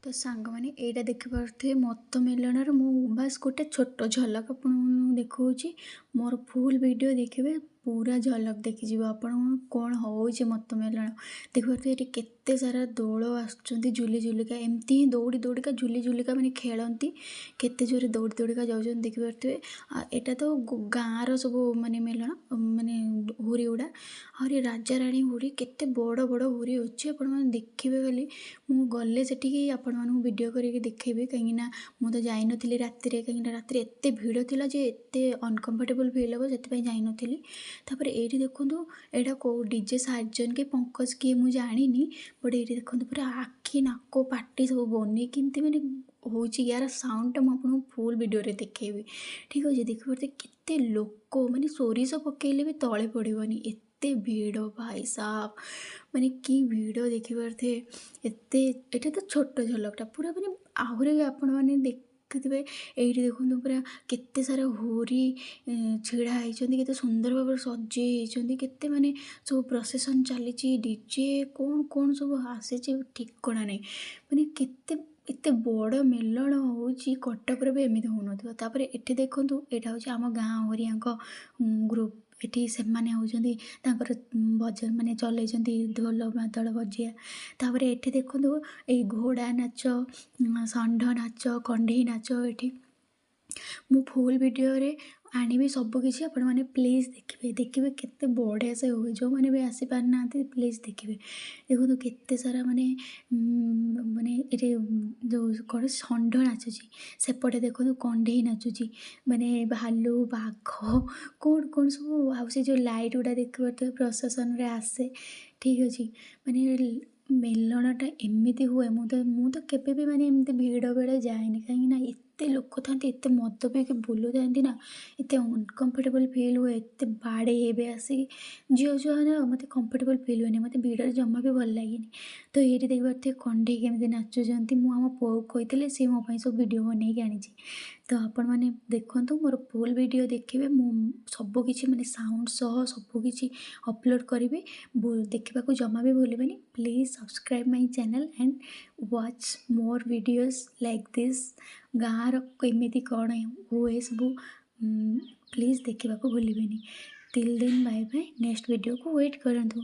तो सांग मैंने यहाँ देखिपे मत मेलणर मु बास गोटे छोट झलक आप देखा मोर फुल वीडियो देखिए पूरा झलक देखिए आपण कौन हो मत मेलण देखिए ये केते सारा दौड़ आसुलिका एमती ही दौड़ी दौड़िका झुलिका मैंने खेलती केते जोरे दौड़ी दौड़िका जाऊँ देखिपे यहाँ तो गाँव सब माने मेलण माने हुरी गुड़ा आहरी राजा राणी हुरी केते बड़ बड़ हुरी अच्छी आपण देखिए खाली मु गले से आपण मानू वीडियो करके देखेबी कहीं मु तो जाई नथिली रातिरे कहीं राति एते भीड़ थिला जे एते अनकंफर्टेबल फील हम से जाई नथिली तापर एठी देखंतु एटा को डीजे साजन के पंकज किए मु जानिनी बट एठी देखंतु पूरा आखि नाक पाटी सब बने केमती माने होची यार साउंड टा आपको फुल वीडियो रे देखेबी ठीक अच्छे देखिए केते लोक माने सोरिष पकेले भी तले पड़ोनी एते भीड़ भाई साहब माने कि भीड़ देखिपे एते एटा तो छोट झलकटा पूरा माने आहरी आपण मैंने देखिथे ये देखो पूरा केते सारा होरी छिड़ा होती केते सुंदर भाव सजे केते माने सब प्रोसेसन चली डीजे कौन कौन सब आसी ठिकना नहीं माने केते एते बड़ मेलण होची कटक भी एमती होता एठी देखु यहाँ हूँ आम गाँ हरिया ग्रुप एठी से होती भजन माने चल ढोल मादल बजिया तापर एठी देखु ये घोड़ा नाच षंढ नाच कंढी नाच एठी मु फुल वीडियो रे आनिबी सबकिछि आपण मैंने प्लीज देखिए केते बढ़िया से हुए जो मैंने भी आसी पार ना प्लीज देखिए देखो केते सारा माने माने ये जो कौन षंढ नाचुची सेपटे देखो कंढे नाचुची माने भालू बाघ कौन कौन सब आ जो लाइट गुड़ा देखिए प्रशासन रे आसे ठीक अच्छे माने मेलणटा एमती हुए मु तो केबे भी माने एमती भीड़ बेड़े जाएनि कहीं एते लोक था एते मद पीके बुलू था ना एते अनकंफर्टेबल फील हुए एते बाड़े हे आसिक झील छुआ मत कंफर्टेबल फील हुए मत भीड़ जमा भी भल लगे तो ये देख पारे कंढे केमी नाचुंट मुझे पुआ को कही सी मोप सब वीडियो बनई आनी तो आपण मैंने देखु मोर फुल वीडियो देखिए सबकि माने साउंड सह सबकि अपलोड करी देखा जमा भी भूल please subscribe my channel and watch more videos like this गाँव रमी कौन हुए सब प्लीज देखा भूल till then bye bye next video को वेट करूँ।